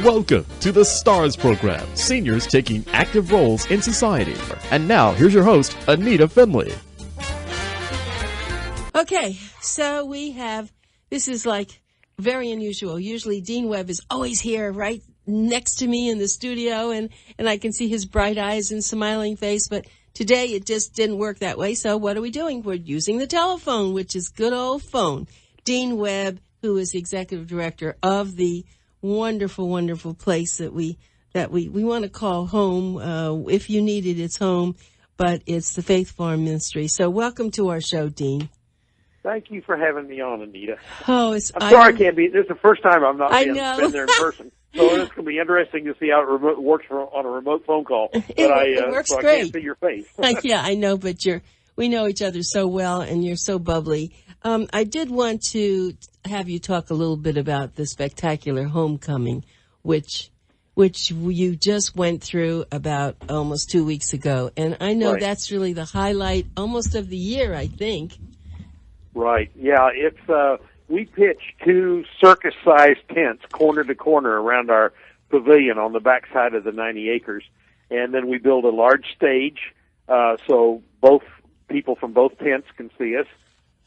Welcome to the STARS program, seniors taking active roles in society. And now, here's your host, Anita Finley. Okay, so this is like very unusual. Usually Dean Webb is always here right next to me in the studio, and I can see his bright eyes and smiling face, but today it just didn't work that way. So what are we doing? We're using the telephone, which is good old phone. Dean Webb, who is the executive director of the wonderful, wonderful place that we want to call home. If you need it, it's home, but it's the Faith Farm Ministry. So welcome to our show, Dean. Thank you for having me on, Anita. Oh, I'm sorry I can't be. This is the first time I've not been there in person. So it's going to be interesting to see how it works on a remote phone call. But it works so great. I can't see your face. Yeah, I know, but we know each other so well, and you're so bubbly. I did want to have you talk a little bit about the spectacular homecoming, which you just went through about almost 2 weeks ago. And I know That's really the highlight almost of the year, I think. Right. Yeah, it's we pitch 2 circus-sized tents corner to corner around our pavilion on the backside of the 90 acres. And then we build a large stage so both people from both tents can see us.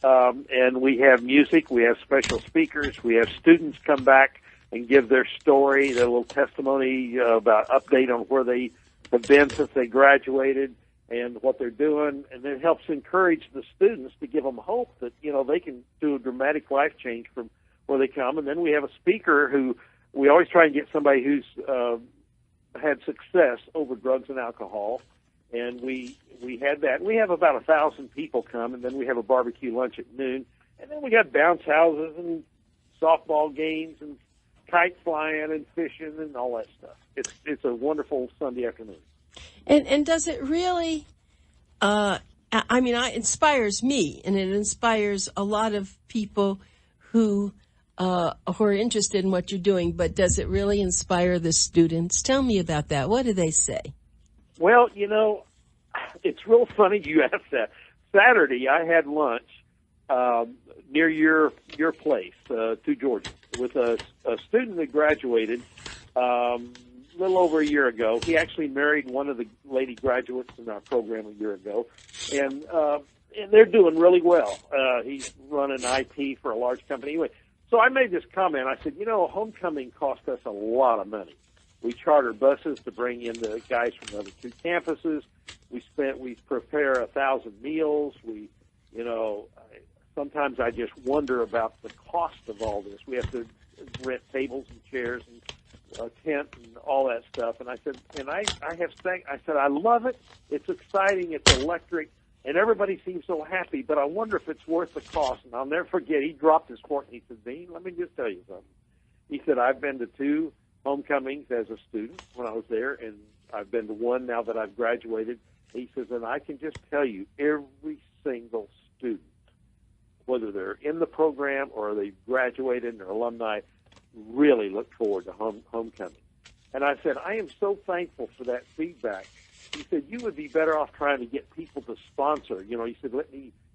And we have music, we have special speakers, we have students come back and give their story, their little testimony about update on where they have been since they graduated and what they're doing, and it helps encourage the students to give them hope that, they can do a dramatic life change from where they come. And then we have a speaker who we always try and get somebody who's had success over drugs and alcohol. And we had that. We have about 1,000 people come, and then we have a barbecue lunch at noon. And then we got bounce houses and softball games and kite flying and fishing and all that stuff. It's a wonderful Sunday afternoon. And does it really, it inspires me, and it inspires a lot of people who are interested in what you're doing, but does it really inspire the students? Tell me about that. What do they say? Well, it's real funny you asked that. Saturday, I had lunch near your place, to Georgia, with a student that graduated a little over a year ago. He actually married one of the lady graduates in our program a year ago, and they're doing really well. He's running IT for a large company. Anyway, so I made this comment. I said, homecoming cost us a lot of money. We charter buses to bring in the guys from the other 2 campuses. We prepare 1,000 meals. Sometimes I just wonder about the cost of all this. We have to rent tables and chairs and a tent and all that stuff. And I said, I love it. It's exciting. It's electric. And everybody seems so happy, but I wonder if it's worth the cost. And I'll never forget, he dropped his fork and he said, Dean, let me just tell you something. He said, I've been to 2 homecomings as a student when I was there, and I've been to 1 now that I've graduated. He says, and I can just tell you, every single student, whether they're in the program or they've graduated and are alumni, really look forward to homecoming. And I said, I am so thankful for that feedback. He said, you would be better off trying to get people to sponsor. He said,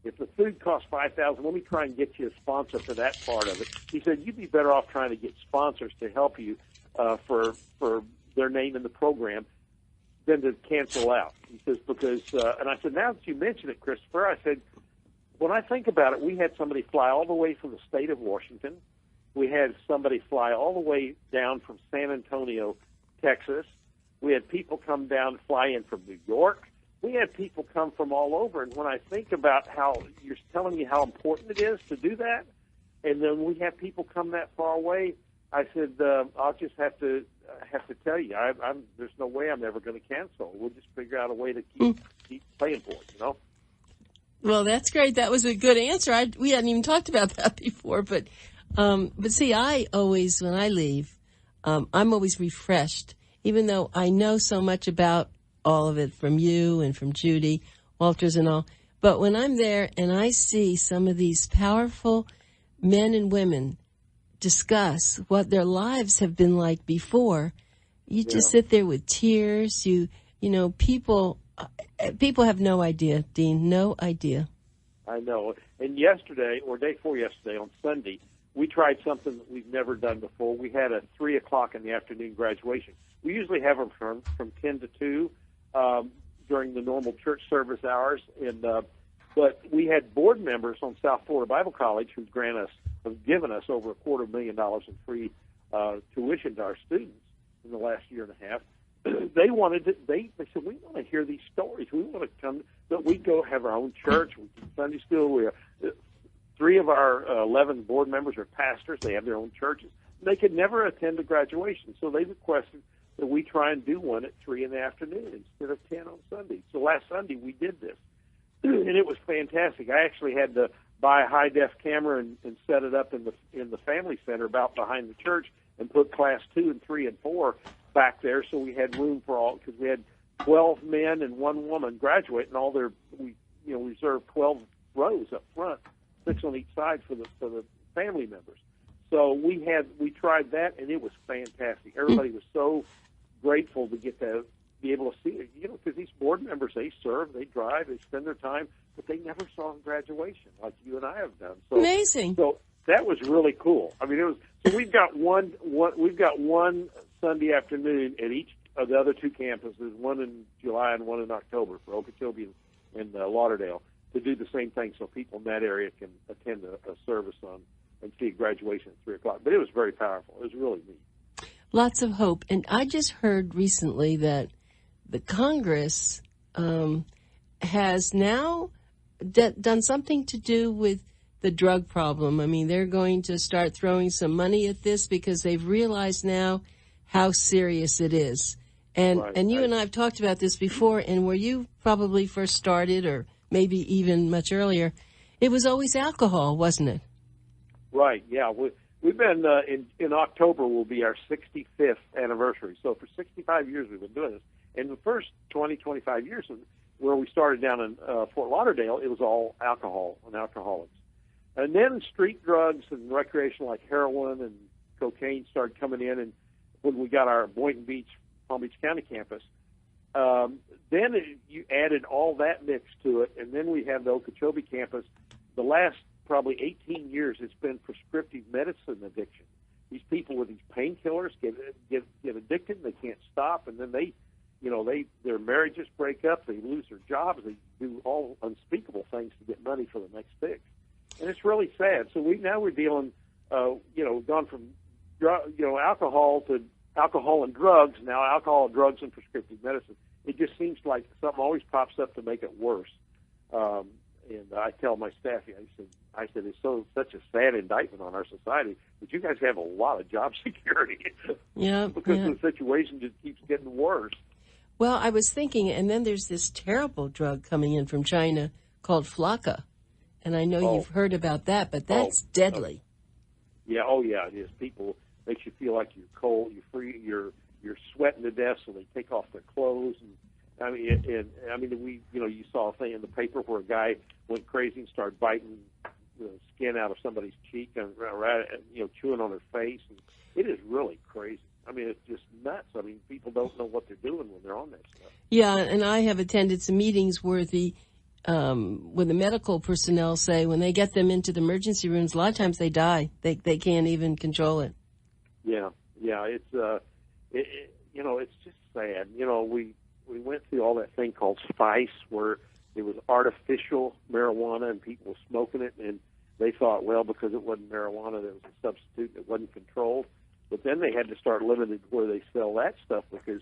if the food costs $5,000, let me try and get you a sponsor for that part of it. He said, you'd be better off trying to get sponsors to help you for their name in the program than to cancel out. He says, because, and I said, now that you mention it, Christopher, I said, when I think about it, we had somebody fly all the way from the state of Washington. We had somebody fly all the way down from San Antonio, Texas. We had people come down, fly in from New York. We had people come from all over. And when I think about how you're telling me how important it is to do that, and then we have people come that far away, I said, I'll just have to tell you, there's no way I'm ever going to cancel. We'll just figure out a way to keep paying for it, Well, that's great. That was a good answer. We hadn't even talked about that before, but see, I always, when I leave, I'm always refreshed, even though I know so much about all of it from you and from Judy Walters and all. But when I'm there and I see some of these powerful men and women discuss what their lives have been like before, you just sit there with tears. People have no idea, Dean, no idea. I know. And yesterday, or day before yesterday, on Sunday, we tried something that we've never done before. We had a 3 o'clock in the afternoon graduation. We usually have them from 10 to 2 during the normal church service hours. But we had board members on South Florida Bible College who have given us over $250,000 in free tuition to our students in the last year and a half. They said, we want to hear these stories. We want to come, but we go have our own church. We do Sunday school. 3 of our 11 board members are pastors. They have their own churches. They could never attend a graduation, so they requested that we try and do one at 3 in the afternoon instead of 10 on Sunday. So last Sunday we did this, and it was fantastic. I actually had to buy a high-def camera and set it up in the family center about behind the church and put class 2 and 3 and 4 back there, so we had room for all, because we had 12 men and 1 woman graduate, and we reserved 12 rows up front, 6 on each side for the family members. So we tried that, and it was fantastic. Everybody was so grateful to get to be able to see it, because these board members, they serve, they drive, they spend their time, but they never saw a graduation like you and I have done. So, amazing. So that was really cool. I mean, it was. So we've got one Sunday afternoon at each of the other 2 campuses, one in July and one in October for Okeechobee and Lauderdale, to do the same thing, so people in that area can attend a service and see a graduation at 3 o'clock. But it was very powerful. It was really neat. Lots of hope. And I just heard recently that the Congress has now done something to do with the drug problem. I mean, they're going to start throwing some money at this because they've realized now how serious it is. And you and I have talked about this before, and where you probably first started, or maybe even much earlier, it was always alcohol, wasn't it? Right, yeah. We've been, in October will be our 65th anniversary. So for 65 years we've been doing this. And the first 25 years where we started down in Fort Lauderdale, it was all alcohol and alcoholics. And then street drugs and recreational like heroin and cocaine started coming in. And when we got our Boynton Beach, Palm Beach County campus, then you added all that mix to it. And then we have the Okeechobee campus. The last probably 18 years, it's been prescriptive medicine addiction. These people with these painkillers get addicted, and they can't stop, and then their marriages break up, they lose their jobs, they do all unspeakable things to get money for the next fix, and it's really sad. So we're dealing, gone from alcohol to alcohol and drugs, now alcohol, drugs, and prescriptive medicine. It just seems like something always pops up to make it worse. And I tell my staff, I said, it's such a sad indictment on our society, but you guys have a lot of job security. Yeah. Because the situation just keeps getting worse. Well, I was thinking, and then there's this terrible drug coming in from China called Flocka. And I know you've heard about that, but that's deadly. Yeah, it is. People, makes you feel like you're cold, you're sweating to death, so they take off their clothes. And you saw a thing in the paper where a guy went crazy and started biting the skin out of somebody's cheek and chewing on their face. And it is really crazy. I mean, it's just nuts. I mean, people don't know what they're doing when they're on that stuff. Yeah, and I have attended some meetings where the medical personnel say when they get them into the emergency rooms, a lot of times they die. They can't even control it. Yeah, it's just sad. We went through all that thing called spice, where it was artificial marijuana and people were smoking it, and they thought, well, because it wasn't marijuana, that was a substitute that wasn't controlled. But then they had to start limiting where they sell that stuff, because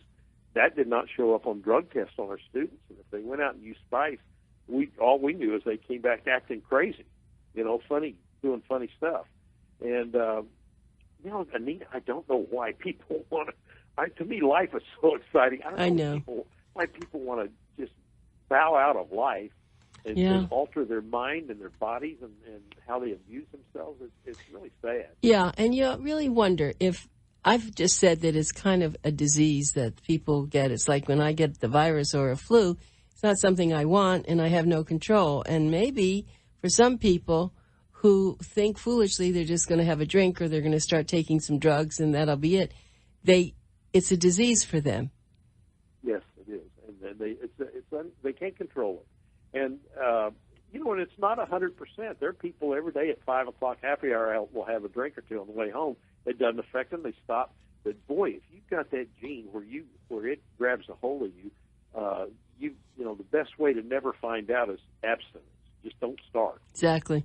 that did not show up on drug tests on our students. And if they went out and used spice, all we knew is they came back acting crazy, doing funny stuff. And, Anita, I don't know why people want to. To me, life is so exciting. I don't know why people want to just bow out of life and alter their mind and their bodies and how they abuse themselves. It's really sad. Yeah, and you really wonder if I've just said that it's kind of a disease that people get. It's like when I get the virus or a flu, it's not something I want and I have no control. And maybe for some people who think foolishly they're just going to have a drink or they're going to start taking some drugs and that'll be it, it's a disease for them. Yes, it is, and they can't control it. And and it's not 100%. There are people every day at 5 o'clock happy hour will have a drink or two on the way home. It doesn't affect them. They stop. But boy, if you've got that gene where it grabs a hold of you, the best way to never find out is abstinence. Just don't start. Exactly.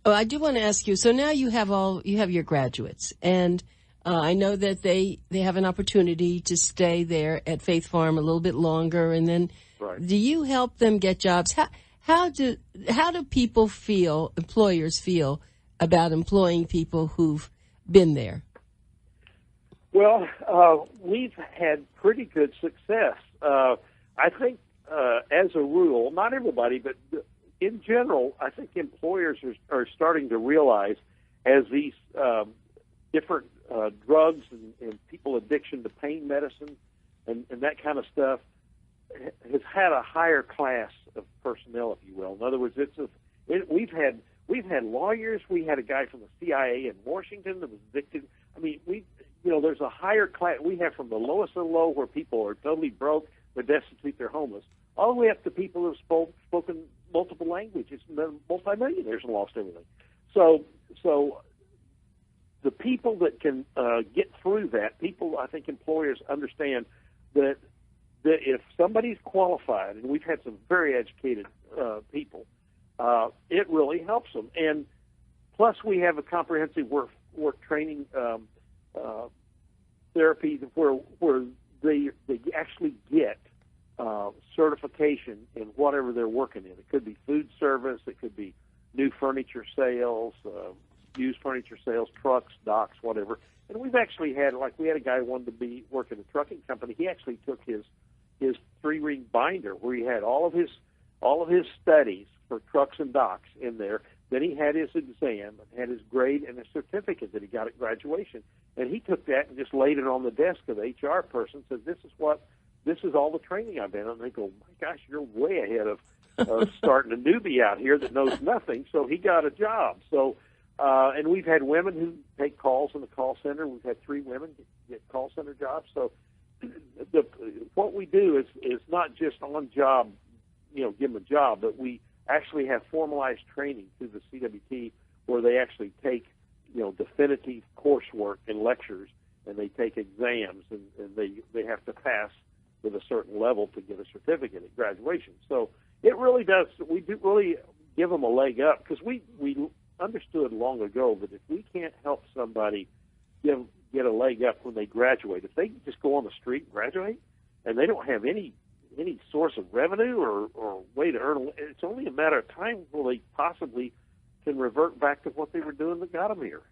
Oh, I do want to ask you. So now you have your graduates, and I know that they have an opportunity to stay there at Faith Farm a little bit longer, and then do you help them get jobs? How do people feel? Employers feel about employing people who've been there? Well, we've had pretty good success. I think, as a rule, not everybody, but in general, I think employers are starting to realize as these different drugs and people addiction to pain medicine and that kind of stuff has had a higher class of personnel, if you will. In other words, we've had lawyers. We had a guy from the CIA in Washington that was addicted. I mean, there's a higher class. We have from the lowest of the low, where people are totally broke, they're destitute, they're homeless, all the way up to people who have spoken multiple languages, multimillionaires and lost everything. So the people that can get through that, I think employers understand that if somebody's qualified, and we've had some very educated people, it really helps them. And plus, we have a comprehensive work training therapy where they actually get certification in whatever they're working in. It could be food service, it could be new furniture sales, used furniture sales, trucks, docks, whatever. And we've actually had, we had a guy who wanted to work in a trucking company. He actually took his 3-ring binder where he had all of his studies for trucks and docks in there. Then he had his exam and had his grade and a certificate that he got at graduation. And he took that and just laid it on the desk of the HR person, said, this is all the training I've been on. And they go, my gosh, you're way ahead of starting a newbie out here that knows nothing. So he got a job. So, and we've had women who take calls in the call center. We've had 3 women get call center jobs. So what we do is not just on job, give them a job, but we actually have formalized training through the CWT where they actually take, definitive coursework and lectures, and they take exams, and they have to pass with a certain level to get a certificate at graduation. So it really does. We do really give them a leg up, because we understood long ago that if we can't help somebody get a leg up when they graduate, if they just go on the street and graduate and they don't have any source of revenue or way to earn, it's only a matter of time before they possibly can revert back to what they were doing that got them here.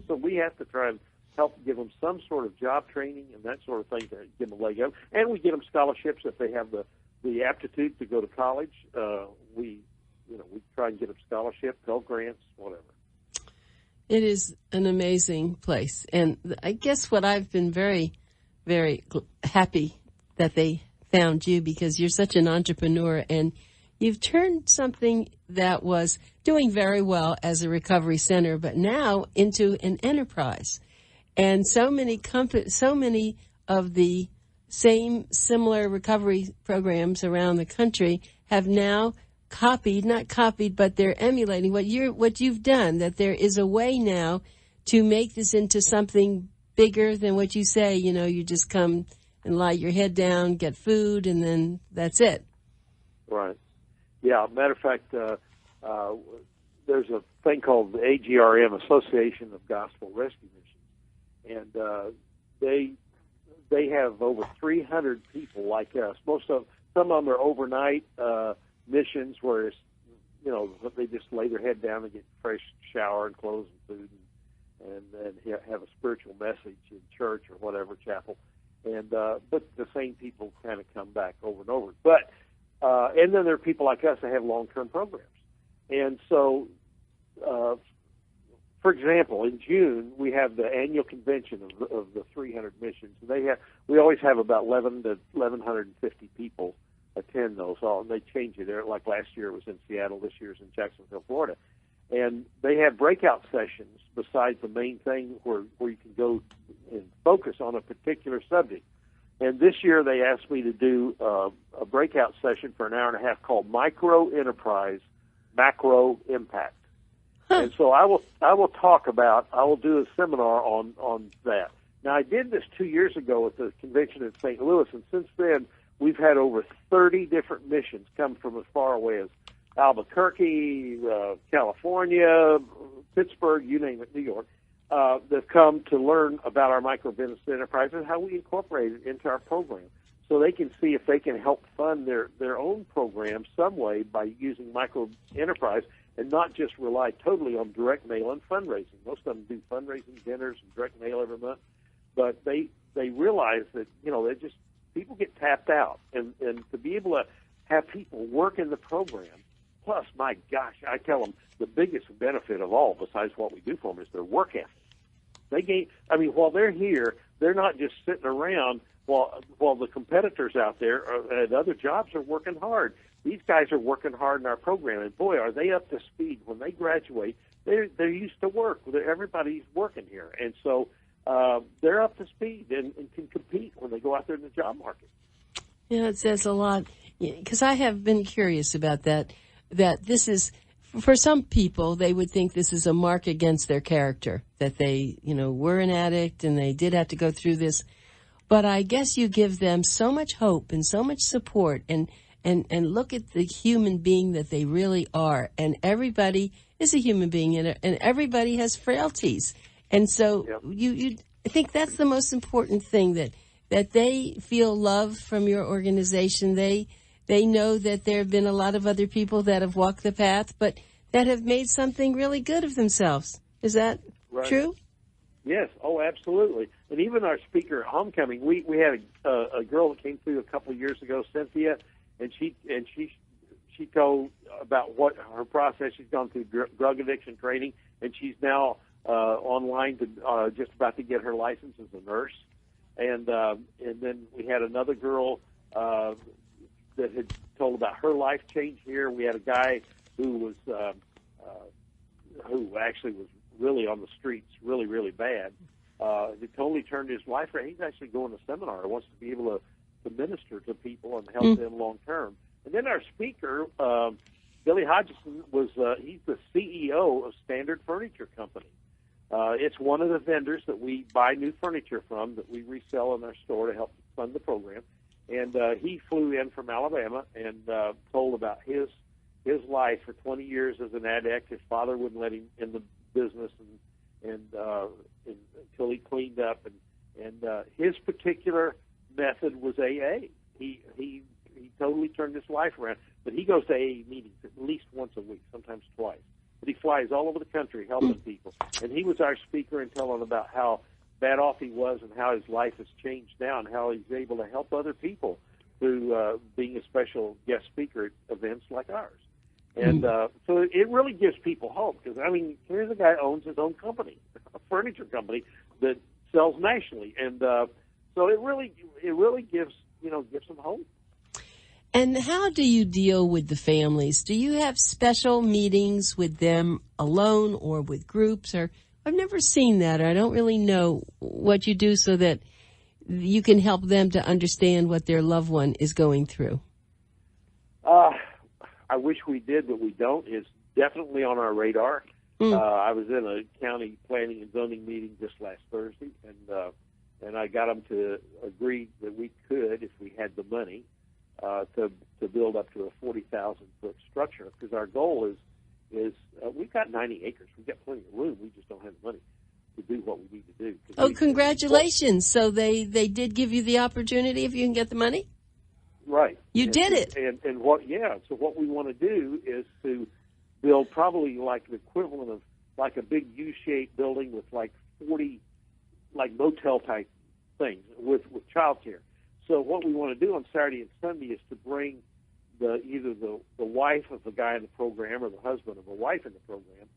So we have to try and help give them some sort of job training and that sort of thing to give them a leg up. And we get them scholarships if they have the aptitude to go to college. We try and get them scholarship, Pell Grants, whatever. It is an amazing place. And I guess what I've been very, very happy that they found you, because you're such an entrepreneur and you've turned something that was doing very well as a recovery center, but now into an enterprise. And so many of the similar recovery programs around the country have now not copied, but they're emulating what you've done, that there is a way now to make this into something bigger than what you say. You just come and lie your head down, get food, and then that's it. Right. Yeah, matter of fact, there's a thing called the AGRM, Association of Gospel Rescue Missions, and they have over 300 people like us. Some of them are overnight missions where it's, they just lay their head down and get fresh shower and clothes and food and have a spiritual message in church or whatever, chapel. And but the same people kind of come back over and over. But and then there are people like us that have long-term programs. And so, for example, in June we have the annual convention of the 300 missions. We always have about 11 to 1,150 people attend those all, and they change it. Like last year it was in Seattle, this year's in Jacksonville, Florida. And they have breakout sessions besides the main thing where you can go and focus on a particular subject. And this year they asked me to do a breakout session for an hour and a half called Micro Enterprise macro impact. And so I will do a seminar on that. Now, I did this 2 years ago at the convention in St. Louis, and since then we've had over 30 different missions come from as far away as Albuquerque, California, Pittsburgh, you name it, New York, that come to learn about our micro business enterprise and how we incorporate it into our program, so they can see if they can help fund their own program some way by using micro enterprise and not just rely totally on direct mail and fundraising. Most of them do fundraising dinners and direct mail every month, but they realize that, they just, people get tapped out, and to be able to have people work in the program. Plus, my gosh, I tell them the biggest benefit of all, besides what we do for them, is their work ethic. They gain. I mean, while they're here, they're not just sitting around while the competitors out there at other jobs are working hard. These guys are working hard in our program, and boy, are they up to speed. When they graduate, they're used to work. Everybody's working here, and so they're up to speed and can compete when they go out there in the job market. Yeah, it says a lot, because I have been curious about that this is, for some people, they would think this is a mark against their character, that they, were an addict and they did have to go through this. But I guess you give them so much hope and so much support, and look at the human being that they really are. And everybody is a human being, and everybody has frailties. And so you I think that's the most important thing, that they feel love from your organization. They know that there have been a lot of other people that have walked the path, but that have made something really good of themselves. Is that true? Yes. Oh, absolutely. And even our speaker at homecoming, we had a girl that came through a couple of years ago, Cynthia, and she told about what her process. She's gone through drug addiction training, and she's now online to just about to get her license as a nurse. And then we had another girl that had told about her life change here. We had a guy who actually was really on the streets, really, really bad. He totally turned his life around. He's actually going to seminar. He wants to be able to minister to people and help them long term. And then our speaker, Billy Hodgson, he's the CEO of Standard Furniture Company. It's one of the vendors that we buy new furniture from, that we resell in our store to help fund the program. And he flew in from Alabama and told about his life for 20 years as an addict. His father wouldn't let him in the business and until he cleaned up. And his particular method was AA. He totally turned his life around. But he goes to AA meetings at least once a week, sometimes twice. But he flies all over the country helping people. And he was our speaker and telling about how bad off he was and how his life has changed now and how he's able to help other people through being a special guest speaker at events like ours. And so it really gives people hope, because, I mean, here's a guy who owns his own company, a furniture company that sells nationally. And so it really gives them hope. And how do you deal with the families? Do you have special meetings with them alone or with groups? Or I've never seen that, or I don't really know what you do so that you can help them to understand what their loved one is going through. I wish we did, but we don't. It's definitely on our radar. I was in a county planning and zoning meeting just last Thursday, and I got them to agree that we could, if we had the money, to build up to a 40,000-foot structure, because our goal is we've got 90 acres. We've got plenty of room. We just don't have the money to do what we need to do. Oh, congratulations. So they did give you the opportunity if you can get the money? Right. You did it. So what we want to do is to build probably like the equivalent of like a big U-shaped building with like 40 like motel-type things with childcare. So what we want to do on Saturday and Sunday is to bring either the wife of the guy in the program or the husband of a wife in the program,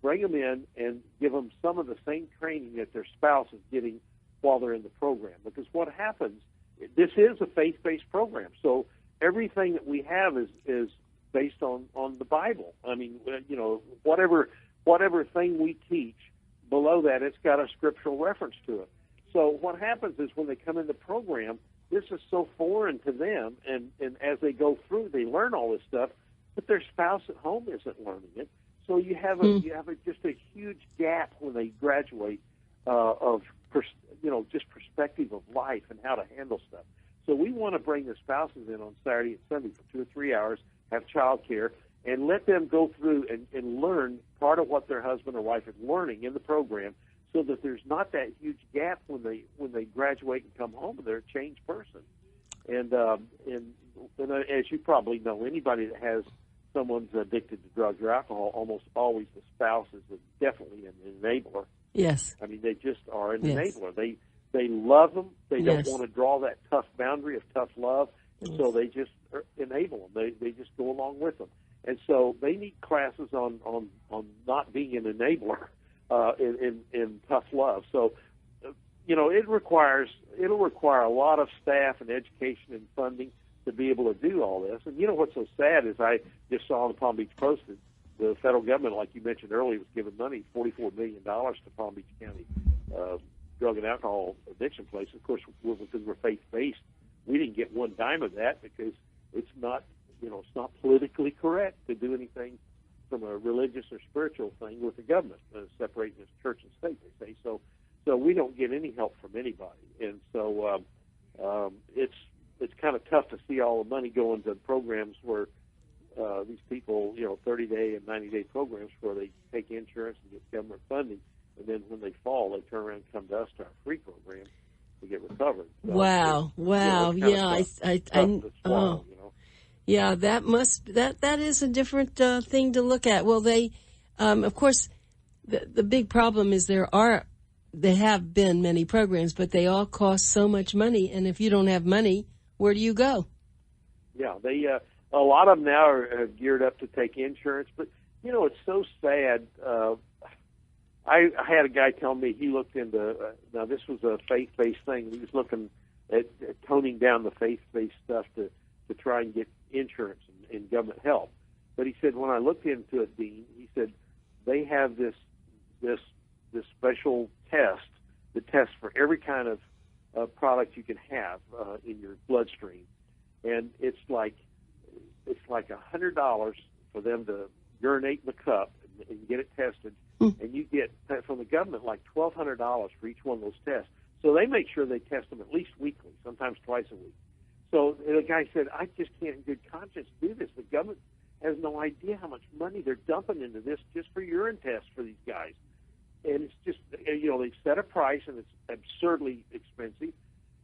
bring them in and give them some of the same training that their spouse is getting while they're in the program. Because what happens, this is a faith-based program, so everything that we have is based on the Bible. I mean, whatever thing we teach, below that it's got a scriptural reference to it. So what happens is when they come in the program, this is so foreign to them, and as they go through, they learn all this stuff. but their spouse at home isn't learning it. So you have just a huge gap when they graduate just perspective of life and how to handle stuff. So we want to bring the spouses in on Saturday and Sunday for 2 or 3 hours, have child care, and let them go through and learn part of what their husband or wife is learning in the program, so that there's not that huge gap when they graduate and come home and they're a changed person. And as you probably know, anybody that has someone's addicted to drugs or alcohol, almost always the spouse is definitely an enabler. Yes. I mean, they just are an Yes. enabler. They love them. They Yes. don't want to draw that tough boundary of tough love, and so they just enable them. They just go along with them. And so they need classes on not being an enabler in tough love. So, it'll require a lot of staff and education and funding to be able to do all this. And what's so sad is I just saw on the Palm Beach Post that the federal government, like you mentioned earlier, was giving money, $44 million to Palm Beach County drug and alcohol addiction places. Of course, because we're faith-based, we didn't get one dime of that because it's not politically correct to do anything from a religious or spiritual thing with the government, separating this church and state, they say. So we don't get any help from anybody. And so it's kind of tough to see all the money go into programs where these people, 30-day and 90-day programs where they take insurance and get government funding, and then when they fall, they turn around and come to us to our free program to get recovered. So wow. Yeah, Yeah, that is a different thing to look at. Well, they, of course, the big problem is there have been many programs, but they all cost so much money, and if you don't have money, where do you go? Yeah, a lot of them now are geared up to take insurance, but it's so sad. I had a guy tell me he looked into now this was a faith-based thing. He was looking at toning down the faith-based stuff to try and get insurance and government help. But he said when I looked into it, Dean, he said they have this special test that tests for every kind of product you can have in your bloodstream, and it's like $100 for them to urinate in the cup and get it tested, and you get from the government like $1,200 for each one of those tests. So they make sure they test them at least weekly, sometimes twice a week. So the guy said, I just can't in good conscience do this. The government has no idea how much money they're dumping into this just for urine tests for these guys. And it's just, they've set a price, and it's absurdly expensive,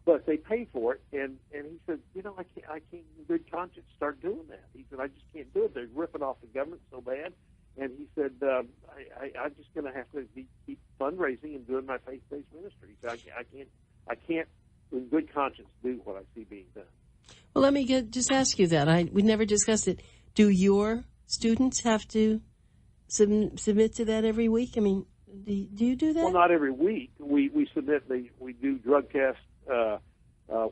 but they pay for it. And he said, I can't in good conscience start doing that. He said, I just can't do it. They're ripping off the government so bad. And he said, I'm just going to have to keep fundraising and doing my faith-based ministry. So I can't in good conscience do what I see being done. Well, let me just ask you that. We never discussed it. Do your students have to submit to that every week? I mean, do you do that? Well, not every week. We submit. We do drug tests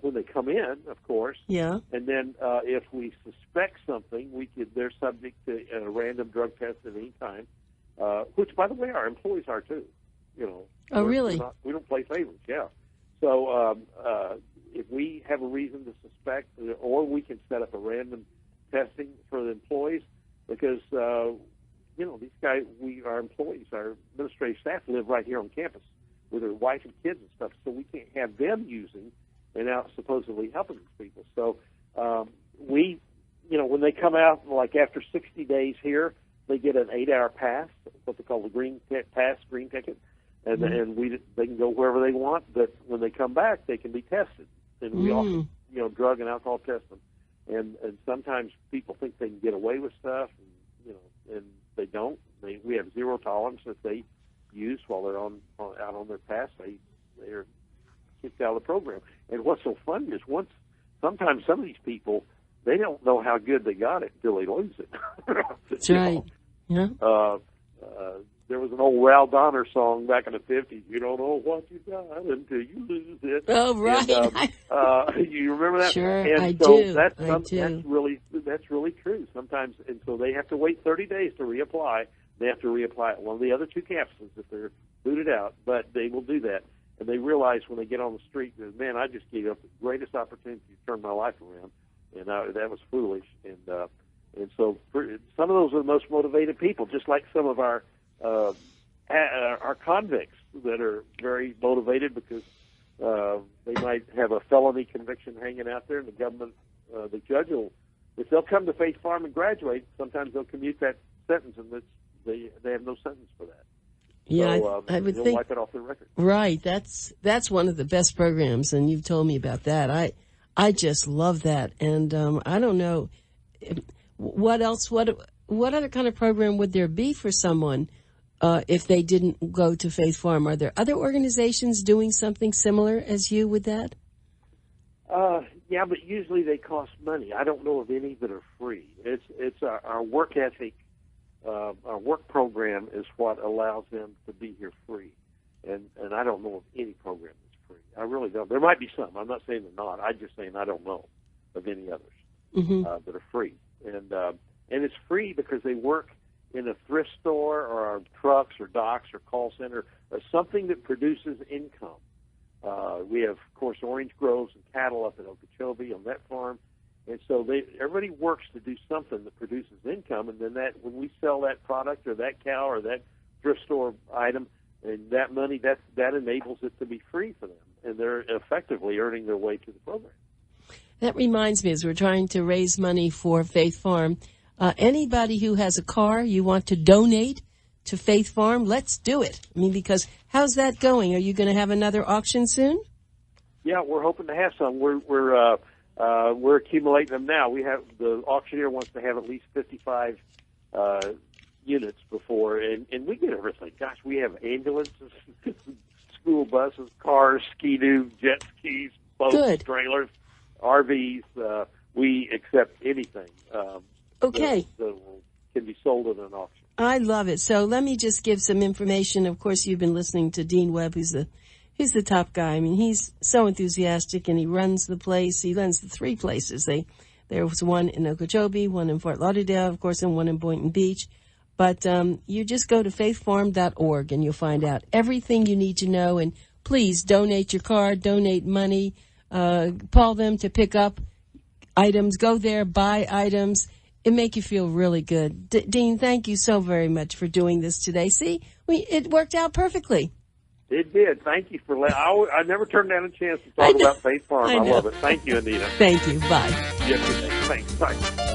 when they come in, of course. Yeah. And then if we suspect something, they're subject to a random drug test at any time, which, by the way, our employees are too. Oh, really? We don't play favorites. Yeah. So if we have a reason to suspect, or we can set up a random testing for the employees, because these guys, our employees, our administrative staff live right here on campus with their wife and kids and stuff, so we can't have them using and out supposedly helping these people. So when they come out, like after 60 days here, they get an 8-hour pass, what they call the green ticket, and they can go wherever they want. But when they come back, they can be tested, and we also drug and alcohol test them. And sometimes people think they can get away with stuff, and they don't. We have zero tolerance if they use while they're out on their pass. They're kicked out of the program. And what's so funny is sometimes some of these people, they don't know how good they got it until they lose it. That's right. Yeah. There was an old Ralph Donner song back in the 50s. You don't know what you got until you lose it. Oh, right. And, you remember that? Sure, and I so do. That's really true. Sometimes, and so they have to wait 30 days to reapply. They have to reapply at one of the other two campuses if they're booted out, but they will do that. And they realize when they get on the street that, man, I just gave up the greatest opportunity to turn my life around, and that was foolish. And And so some of those are the most motivated people, just like some of our convicts that are very motivated because they might have a felony conviction hanging out there, and the government, the judge will, if they'll come to Faith Farm and graduate, sometimes they'll commute that sentence, and they have no sentence for that. Yeah, so, I would they'll think. wipe it off their record. Right, that's one of the best programs, and you've told me about that. I just love that, and I don't know what else. What other kind of program would there be for someone if they didn't go to Faith Farm? Are there other organizations doing something similar as you with that? Yeah, but usually they cost money. I don't know of any that are free. It's our work ethic. Our work program is what allows them to be here free, and I don't know of any program that's free. I really don't. There might be some. I'm not saying they're not. I'm just saying I don't know of any others that are free, and it's free because they work in a thrift store or our trucks or docks or call center or something that produces income. We have, of course, orange groves and cattle up in Okeechobee on that farm. And so everybody works to do something that produces income, and then when we sell that product or that cow or that thrift store item, and that money, that enables it to be free for them, and they're effectively earning their way to the program. That reminds me, as we're trying to raise money for Faith Farm, anybody who has a car you want to donate to Faith Farm, let's do it. I mean, because how's that going? Are you going to have another auction soon? Yeah, we're hoping to have some. We're accumulating them now. We have the auctioneer wants to have at least 55 units before, and we get everything. Gosh, we have ambulances, school buses, cars, ski-doo, jet skis, boats, trailers, RVs. We accept anything that can be sold at an auction. I love it. So let me just give some information. Of course, you've been listening to Dean Webb, who's the top guy. I mean, he's so enthusiastic, and he runs the place. He runs the three places. There was one in Okeechobee, one in Fort Lauderdale, of course, and one in Boynton Beach. But you just go to faithfarm.org, and you'll find out everything you need to know. And please donate your car, donate money, call them to pick up items. Go there, buy items. It make you feel really good. Dean, thank you so very much for doing this today. See, it worked out perfectly. It did. Thank you for I never turned down a chance to talk about Faith Farm. I love it. Thank you, Anita. Thank you. Bye. Yes, thanks. Bye.